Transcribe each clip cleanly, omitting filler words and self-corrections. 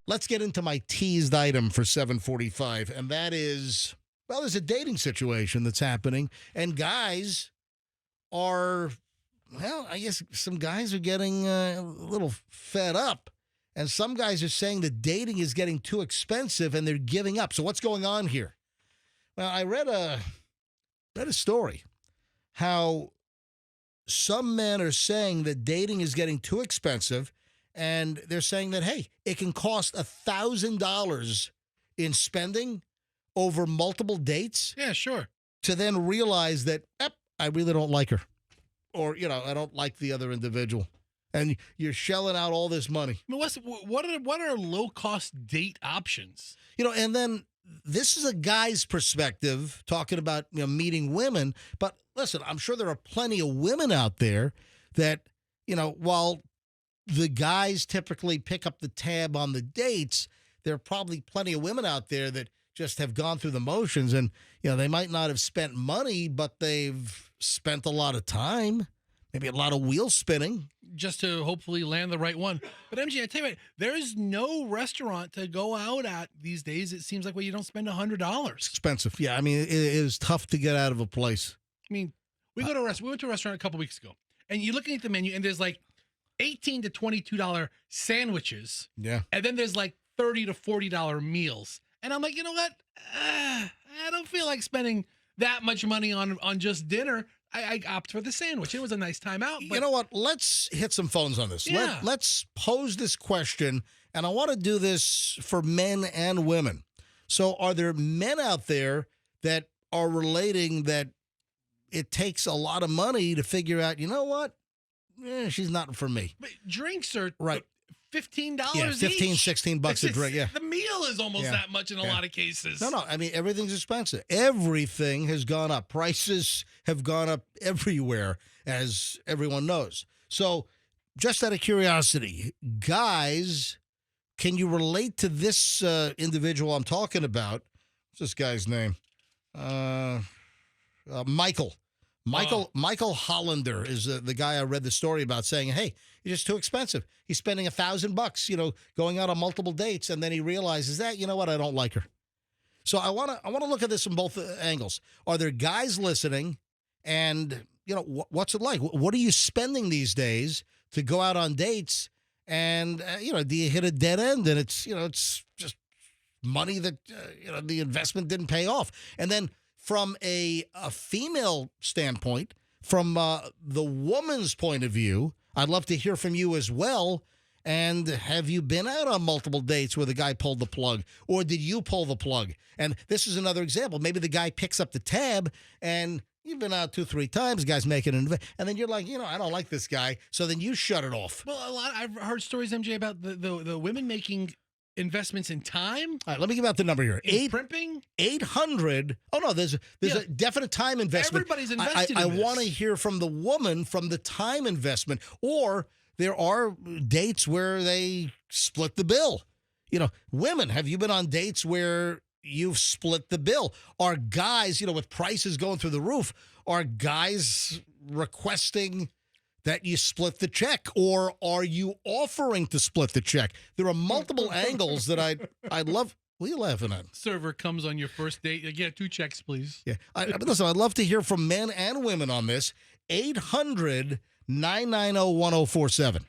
let's get into my teased item for 7:45, and that is, well, there's a dating situation that's happening, and guys are, well, I guess some guys are getting a little fed up, and some guys are saying that dating is getting too expensive, and they're giving up. So what's going on here? Well, I read a story how some men are saying that dating is getting too expensive, and they're saying that, hey, it can cost $1,000 in spending over multiple dates Yeah, sure. to then realize that, I really don't like her. Or, I don't like the other individual. And you're shelling out all this money. I mean, what are low cost date options? And then this is a guy's perspective talking about, meeting women. But listen, I'm sure there are plenty of women out there that, while the guys typically pick up the tab on the dates, there are probably plenty of women out there that just have gone through the motions, and they might not have spent money, but they've spent a lot of time, maybe a lot of wheel spinning, Just to hopefully land the right one. But MJ, I tell you what, there is no restaurant to go out at these days, it seems like, where you don't spend $100. expensive. Yeah, I mean, it is tough to get out of a place. I mean, we went to a restaurant a couple weeks ago, and you're looking at the menu, and there's like $18 to $22 sandwiches, Yeah. and then there's like $30 to $40 meals. And I'm like, you know what? I don't feel like spending that much money on just dinner. I opt for the sandwich. It was a nice time out. But You know what? Let's hit some phones on this. Yeah. Let's pose this question, and I want to do this for men and women. So are there men out there that are relating that it takes a lot of money to figure out, you know what? She's not for me. But drinks are Right. $15 Yeah, 15, each. 16 bucks a It's- drink. Yeah. The meal is almost Yeah. that much in a Yeah. lot of cases. No. I mean, everything's expensive. Everything has gone up. Prices have gone up everywhere, as everyone knows. So, just out of curiosity, guys, can you relate to this individual I'm talking about? What's this guy's name? Michael. Michael Hollander is the guy I read the story about, saying, "Hey, it's just too expensive. He's spending $1,000, going out on multiple dates, and then he realizes that, you know what, I don't like her." So I want to look at this from both angles. Are there guys listening, and what's it like? What are you spending these days to go out on dates? And do you hit a dead end, and it's just money that the investment didn't pay off? And then from a female standpoint, from the woman's point of view, I'd love to hear from you as well. And have you been out on multiple dates where the guy pulled the plug, or did you pull the plug? And this is another example. Maybe the guy picks up the tab, and you've been out 2-3 times, the guy's making an investment, and then you're like, I don't like this guy. So then you shut it off. Well, I've heard stories, MJ, about the women making investments in time. All right, let me give out the number here. In primping. 800. Oh, no, there's a definite time investment. Everybody's invested in I this. want to hear from the woman from the time investment, or there are dates where they split the bill. Women, have you been on dates where you've split the bill? Are guys, with prices going through the roof, are guys requesting that you split the check, or are you offering to split the check? There are multiple angles that I'd love. What are you laughing at? Server comes on your first date. You get 2 checks, please. Yeah. Listen, I'd love to hear from men and women on this. 800-990-1047.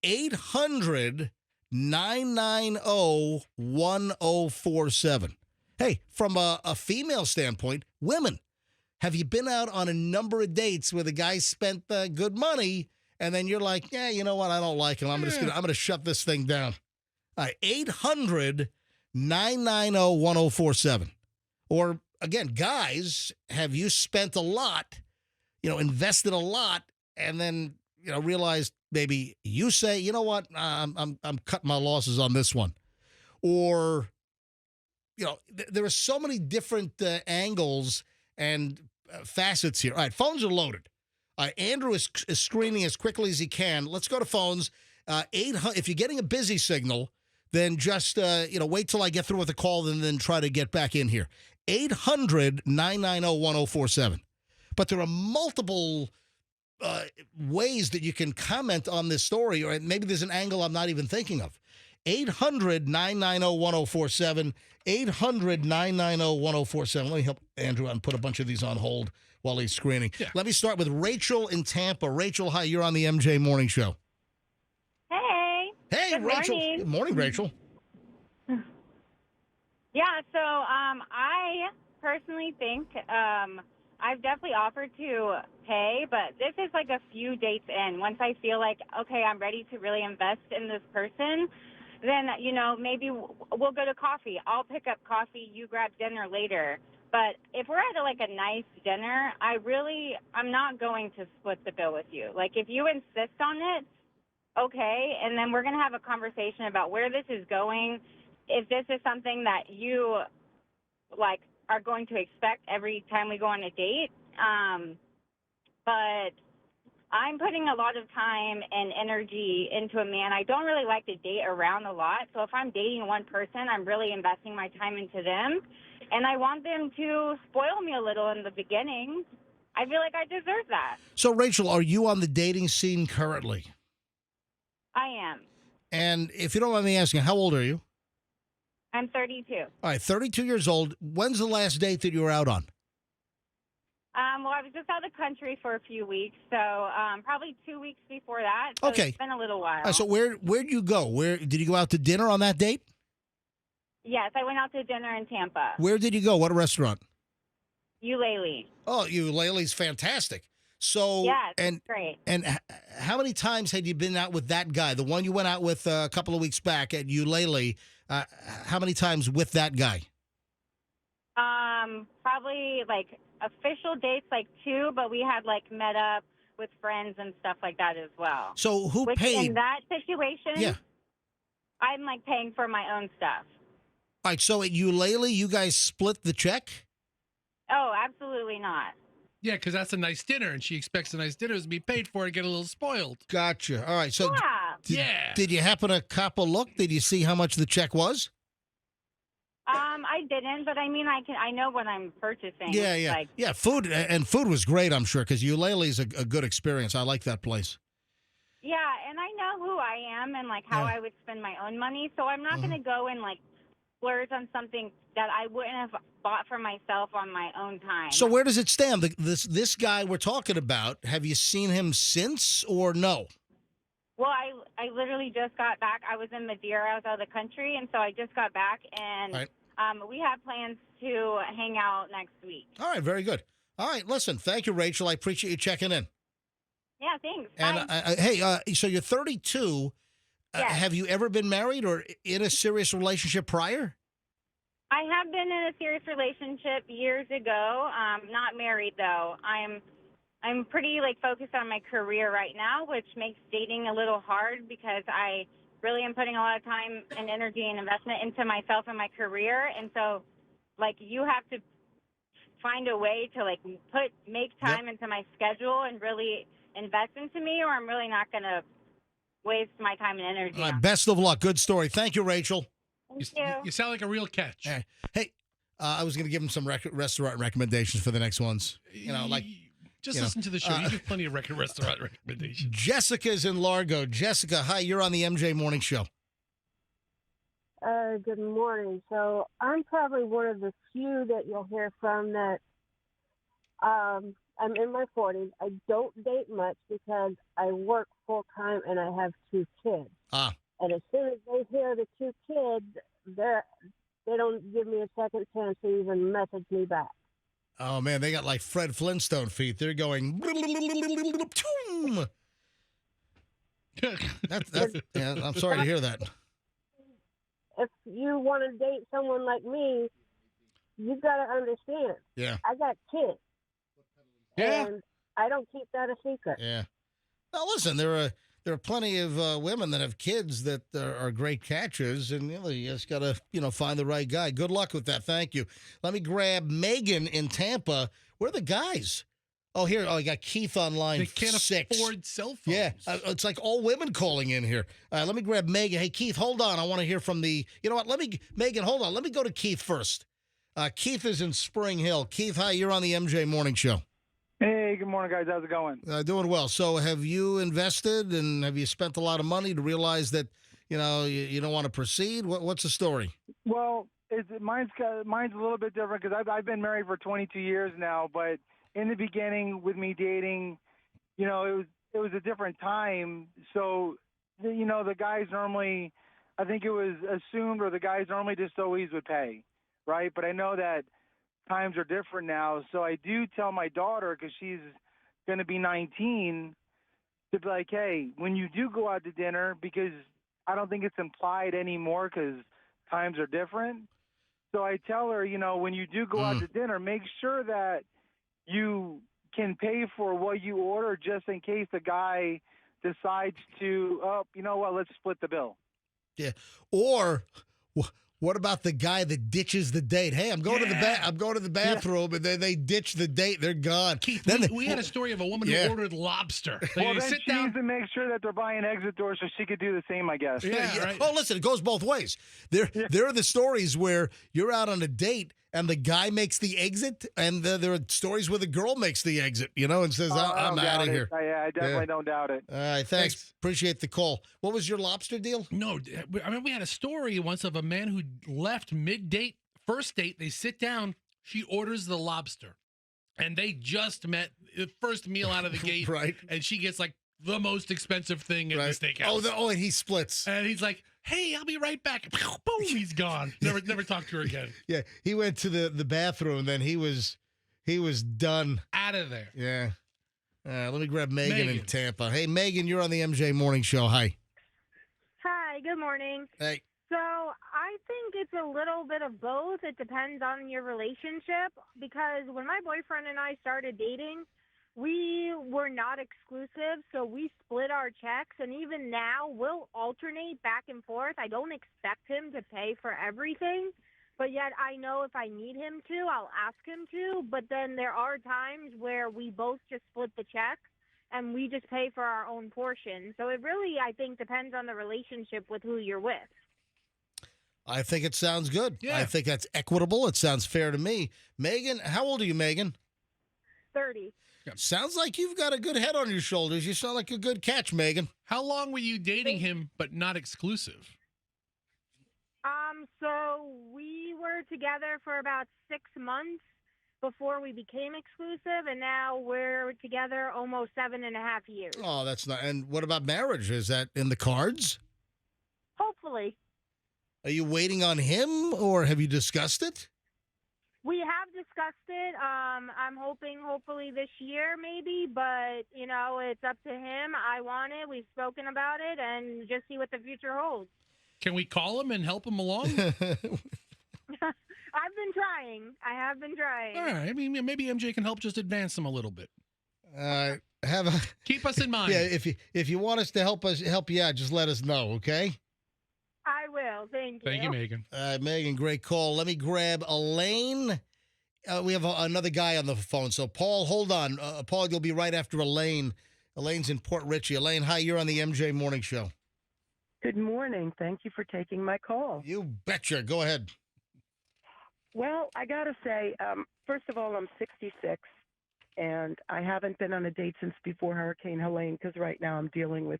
800-990-1047. Hey, from a female standpoint, women, have you been out on a number of dates where the guy spent good money, and then you're like, yeah, you know what, I don't like him. I'm gonna shut this thing down. All right, 800-990-1047. Or again, guys, have you spent a lot, invested a lot, and then realized maybe you say, you know what, I'm cutting my losses on this one, or there are so many different angles and facets here. All right, phones are loaded. Andrew is screening as quickly as he can. Let's go to phones. 800. If you're getting a busy signal, then just wait till I get through with the call and then try to get back in here. 800-990-1047. But there are multiple ways that you can comment on this story, or maybe there's an angle I'm not even thinking of. 800-990-1047. 800-990-1047. Let me help Andrew and put a bunch of these on hold while he's screening. Yeah. Let me start with Rachel in Tampa. Rachel, hi, you're on the MJ Morning Show. Hey. Hey, Good Rachel. morning. Good morning, Rachel. Yeah, so I personally think I've definitely offered to pay, but this is like a few dates in. Once I feel like, okay, I'm ready to really invest in this person, then, maybe we'll go to coffee. I'll pick up coffee, you grab dinner later. But if we're at a nice dinner, I'm not going to split the bill with you. Like, if you insist on it, okay, and then we're going to have a conversation about where this is going. If this is something that you are going to expect every time we go on a date, but I'm putting a lot of time and energy into a man. I don't really like to date around a lot, so if I'm dating one person, I'm really investing my time into them, and I want them to spoil me a little in the beginning. I feel like I deserve that. So, Rachel, are you on the dating scene currently? I am. And if you don't mind me asking, how old are you? I'm 32. All right, 32 years old. When's the last date that you were out on? Well, I was just out of the country for a few weeks, so probably 2 weeks before that. So Okay. It's been a little while. All right, so where'd you go? Where did you go out to dinner on that date? Yes, I went out to dinner in Tampa. Where did you go? What restaurant? Eulalie. Oh, Eulalie's fantastic. So, Yes, and it's great. how many times had you been out with that guy? The one you went out with a couple of weeks back at Eulalie. How many times with that guy? Probably official dates 2, but we had met up with friends and stuff like that as well. So who Which paid? in that situation, Yeah. I'm paying for my own stuff. All right. So at Eulalie, you guys split the check? Oh, absolutely not. Yeah, because that's a nice dinner, and she expects a nice dinner to be paid for and get a little spoiled. Gotcha. All right. So Yeah. did you happen to cop a look? Did you see how much the check was? I didn't, but I know what I'm purchasing. Yeah. Yeah. Food was great, I'm sure, because Eulalie's a good experience. I like that place. Yeah, and I know who I am and how Yeah. I would spend my own money, so I'm not going to go and splurge on something that I wouldn't have bought for myself on my own time. So where does it stand? This guy we're talking about, have you seen him since or no? Well, I literally just got back. I was in Madeira. I was out of the country, and so I just got back, and Right. we have plans to hang out next week. All right, very good. All right, listen, thank you, Rachel. I appreciate you checking in. Yeah, thanks. And Bye. hey, so you're 32. Yes. Have you ever been married or in a serious relationship prior? I have been in a serious relationship years ago. Not married though. I'm pretty focused on my career right now, which makes dating a little hard because I really am putting a lot of time and energy and investment into myself and my career, and so you have to find a way to make time into my schedule and really invest into me, or I'm really not going to waste my time and energy. All right, on best of luck. Good story. Thank you, Rachel. Thank you. You sound like a real catch. All right. Hey, I was going to give him some restaurant recommendations for the next ones. Just you know, listen to the show. You get plenty of restaurant recommendations. Jessica's in Largo. Jessica, hi, you're on the MJ Morning Show. Good morning. So I'm probably one of the few that you'll hear from that I'm in my 40s. I don't date much because I work full time and I have 2 kids. Ah. And as soon as they hear the 2 kids, they don't give me a second chance to even message me back. Oh, man, they got like Fred Flintstone feet. They're going. Yeah, I'm sorry to hear that. If you want to date someone like me, you got to understand. Yeah. I got kids. Yeah. And I don't keep that a secret. Yeah. Now, listen, there are plenty of women that have kids that are great catchers, and you just got to, find the right guy. Good luck with that. Thank you. Let me grab Megan in Tampa. Where are the guys? Oh, here. Oh, I got Keith on line They can't 6. afford cell phones. Yeah, it's like all women calling in here. Let me grab Megan. Hey, Keith, hold on. I want to hear from the. You know what? Megan, hold on. Let me go to Keith first. Keith is in Spring Hill. Keith, hi. You're on the MJ Morning Show. Hey, good morning, guys. How's it going? Doing well. So, have you invested and have you spent a lot of money to realize that you don't want to proceed. What's the story? Well, mine's a little bit different because I've been married for 22 years now. But in the beginning, with me dating, it was a different time. So, the guys normally, I think it was assumed, or the guys normally just always would pay, right? But I know that times are different now. So I do tell my daughter, because she's going to be 19, to be like, hey, when you do go out to dinner, because I don't think it's implied anymore because times are different. So I tell her, when you do go out to dinner, make sure that you can pay for what you order, just in case the guy decides to, oh, you know what, let's split the bill. Yeah. Or what about the guy that ditches the date? Hey, I'm going to the bathroom, and then they ditch the date. They're gone. Keith, then we had a story of a woman who ordered lobster. Well, then she needs to make sure that they're buying exit doors so she could do the same, I guess. Yeah. Right. Oh, listen, it goes both ways. There are the stories where you're out on a date and the guy makes the exit, and there are stories where the girl makes the exit, and says, I'm out of here. I definitely don't doubt it. All right, thanks. Appreciate the call. What was your lobster deal? No, I mean, we had a story once of a man who left mid-date, first date. They sit down. She orders the lobster, and they just met, the first meal out of the gate. Right. And she gets like the most expensive thing at the steakhouse. And he splits. And he's like, hey, I'll be right back. Boom, he's gone. Never talked to her again. Yeah, he went to the bathroom, then he was done. Out of there. Yeah. Let me grab Megan in Tampa. Hey, Megan, you're on the MJ Morning Show. Hi. Hi, good morning. Hey. So I think it's a little bit of both. It depends on your relationship, because when my boyfriend and I started dating, we were not exclusive, so we split our checks, and even now we'll alternate back and forth. I don't expect him to pay for everything, but yet I know if I need him to, I'll ask him to. But then there are times where we both just split the checks and we just pay for our own portion. So it really, I think, depends on the relationship with who you're with. I think it sounds good. Yeah. I think that's equitable. It sounds fair to me. Megan, how old are you, Megan? 30. Sounds like you've got a good head on your shoulders. You sound like a good catch, Megan. How long were you dating him but not exclusive? So we were together for about 6 months before we became exclusive, and now we're together almost 7.5 years. Oh, that's not. And what about marriage? Is that in the cards? Hopefully. Are you waiting on him, or have you discussed it? We have discussed it. I'm hopefully this year maybe, but, it's up to him. I want it. We've spoken about it, and just see what the future holds. Can we call him and help him along? I've been trying. I have been trying. All right. I mean, maybe MJ can help just advance him a little bit. Keep us in mind. Yeah, if you want us to help you out, just let us know, okay? I will. Thank you. Thank you, Megan. Megan, great call. Let me grab Elaine. We have another guy on the phone. So, Paul, hold on. Paul, you'll be right after Elaine. Elaine's in Port Richey. Elaine, hi. You're on the MJ Morning Show. Good morning. Thank you for taking my call. You betcha. Go ahead. Well, I got to say, first of all, I'm 66, and I haven't been on a date since before Hurricane Helene, because right now I'm dealing with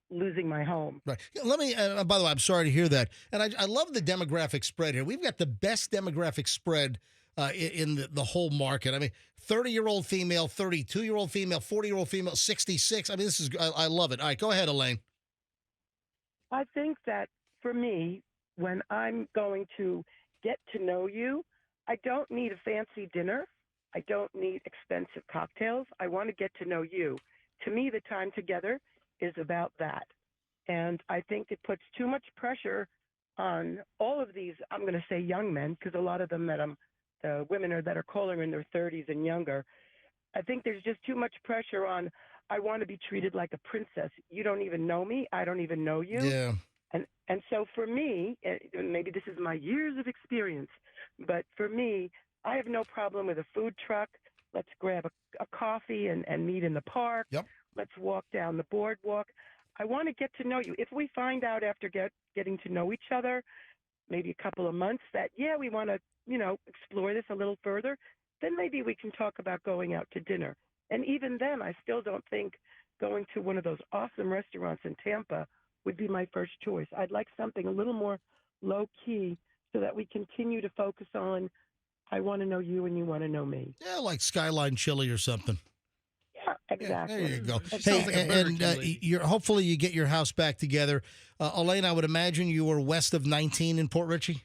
losing my home. Right. Let me, by the way, I'm sorry to hear that. And I love the demographic spread here. We've got the best demographic spread in the whole market. I mean, 30-year-old female, 32-year-old female, 40-year-old female, 66. I mean, I love it. All right, go ahead, Elaine. I think that for me, when I'm going to get to know you, I don't need a fancy dinner. I don't need expensive cocktails. I want to get to know you. To me, the time together is about that. And I think it puts too much pressure on all of these, I'm going to say young men, because a lot of them the women that are calling in their 30s and younger. I think there's just too much pressure on, I want to be treated like a princess. You don't even know me. I don't even know you. Yeah. And so for me, and maybe this is my years of experience, but for me, I have no problem with a food truck. Let's grab a coffee and meet in the park. Yep. Let's walk down the boardwalk. I want to get to know you. If we find out after getting to know each other, maybe a couple of months, that, we want to, explore this a little further, then maybe we can talk about going out to dinner. And even then, I still don't think going to one of those awesome restaurants in Tampa would be my first choice. I'd like something a little more low key so that we continue to focus on I want to know you and you want to know me. Yeah, like Skyline Chili or something. Yeah, exactly. There you go. Sounds Hey, like a Burger and King lady. you're hopefully you get your house back together. Elaine, I would imagine you were west of 19 in Port Richey.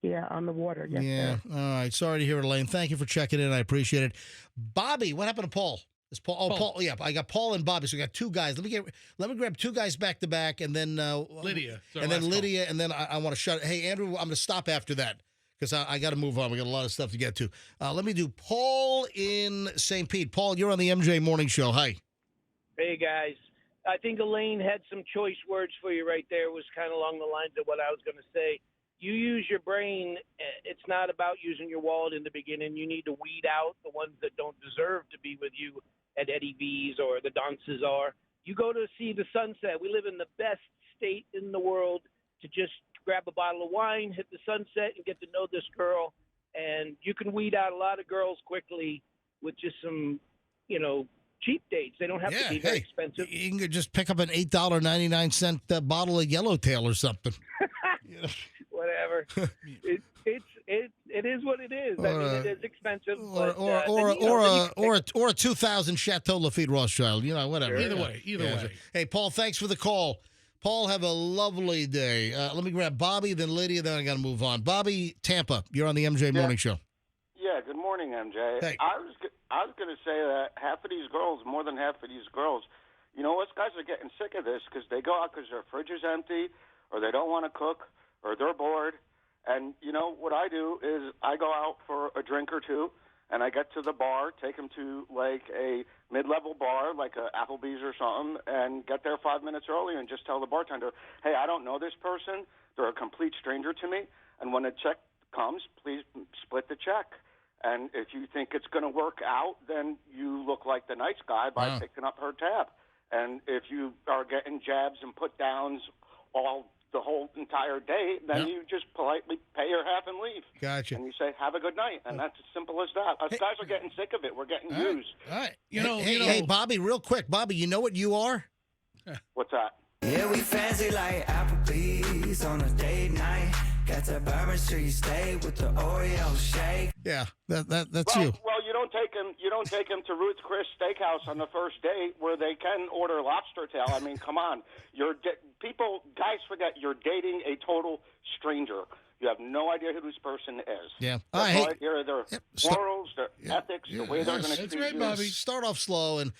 Yeah, on the water. Yes, Yeah. sir. All right. Sorry to hear it, Elaine. Thank you for checking in. I appreciate it. Bobby, what happened to Paul? Is Paul? Oh, Paul. Paul. Yeah, I got Paul and Bobby. So we got two guys. Let me grab two guys back to back, and then Lydia. is our and then last call. Lydia, and then I want to shut. Hey, Andrew, I'm going to stop after that because I got to move on. We got a lot of stuff to get to. Let me do Paul in St. Pete. Paul, you're on the MJ Morning Show. Hi. Hey, guys. I think Elaine had some choice words for you right there. It was kind of along the lines of what I was going to say. You use your brain. It's not about using your wallet in the beginning. You need to weed out the ones that don't deserve to be with you at Eddie V's or the dances are. You go to see the sunset. We live in the best state in the world to just grab a bottle of wine, hit the sunset, and get to know this girl. And you can weed out a lot of girls quickly with just some, cheap dates. They don't have to be very expensive. You can just pick up an $8.99 bottle of Yellowtail or something. Whatever. It is what it is. I mean, it is expensive. Or a 2000 Chateau Lafite Rothschild. Whatever. Either way. Hey, Paul, thanks for the call. Paul, have a lovely day. Let me grab Bobby, then Lydia, then I got to move on. Bobby, Tampa, you're on the MJ Morning Show. Yeah, good morning, MJ. Hey. I was going to say that half of these girls, more than half of these girls, you know what, guys are getting sick of this because they go out because their fridge is empty or they don't want to cook or they're bored. And, what I do is I go out for a drink or two and I get to the bar, take them to like a mid-level bar like a Applebee's or something and get there 5 minutes early and just tell the bartender, hey, I don't know this person. They're a complete stranger to me. And when the check comes, please split the check. And if you think it's going to work out, then you look like the nice guy by picking up her tab. And if you are getting jabs and put downs the whole entire day, then you just politely pay her half and leave. Gotcha. And you say, have a good night. And that's as simple as that. Us guys are getting sick of it. We're getting used. All right. Hey, Hey, Bobby, real quick. Bobby, you know what you are? What's that? Yeah, we fancy like Applebee's on a date night. Got the Bourbon Street steak with the Oreo shake. Yeah, that's Well, you. well, you don't take him to Ruth's Chris Steakhouse on the first date where they can order lobster tail. I mean, come on. Guys forget you're dating a total stranger. You have no idea who this person is. Yeah. All right, hey, right, here are their morals, their ethics, the way they're going to treat That's right, you. Bobby. Start off slow, and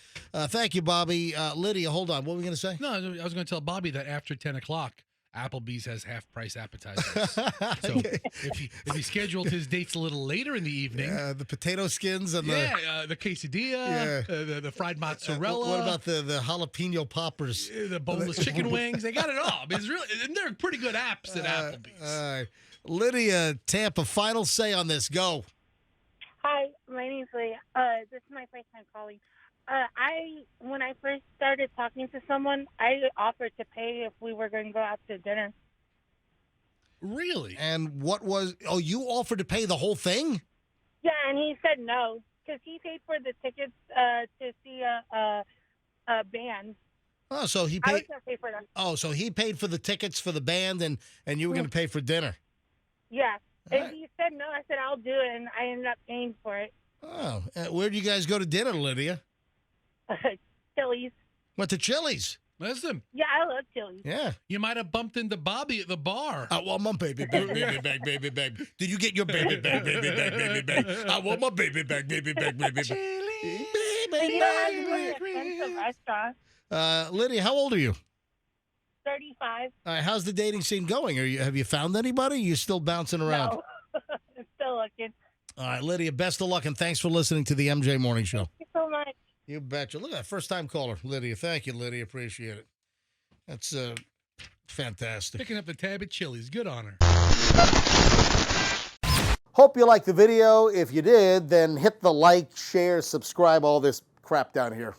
thank you, Bobby. Lydia, hold on. What were we going to say? No, I was going to tell Bobby that after 10 o'clock, Applebee's has half-price appetizers. So if he scheduled his dates a little later in the evening, the potato skins and the quesadilla, the fried mozzarella. what about the jalapeno poppers? The boneless chicken wings? They got it all. I mean, and they're pretty good apps at Applebee's. All right. Lydia, Tampa, final say on this. Go. Hi, my name's Leah. This is my first time calling. When I first started talking to someone, I offered to pay if we were going to go out to dinner. Really? And what was? Oh, you offered to pay the whole thing? Yeah, and he said no because he paid for the tickets to see a band. Oh, so he I was paid. going to pay for them. Oh, so he paid for the tickets for the band, and you were going to pay for dinner. Yeah. All And right. he said no. I said I'll do it, and I ended up paying for it. Oh, where did you guys go to dinner, Lydia? Chili's. Went to Chili's. Listen, Yeah, I love Chili's. Yeah. you might have bumped into Bobby at the bar. I want my baby back, baby back, baby back. Did you get your baby back, baby back, baby back? I want my baby back, baby back, baby back. And you don't have to go to expensive restaurants. Lydia, how old are you? 35. All right, how's the dating scene going? Have you found anybody? You're still bouncing around. No. I'm still looking. All right, Lydia, best of luck, and thanks for listening to the MJ Morning Show. Thank you so much. You betcha. Look at that first-time caller, Lydia. Thank you, Lydia. Appreciate it. That's fantastic. Picking up the tab at Chili's. Good on her. Hope you liked the video. If you did, then hit the like, share, subscribe, all this crap down here.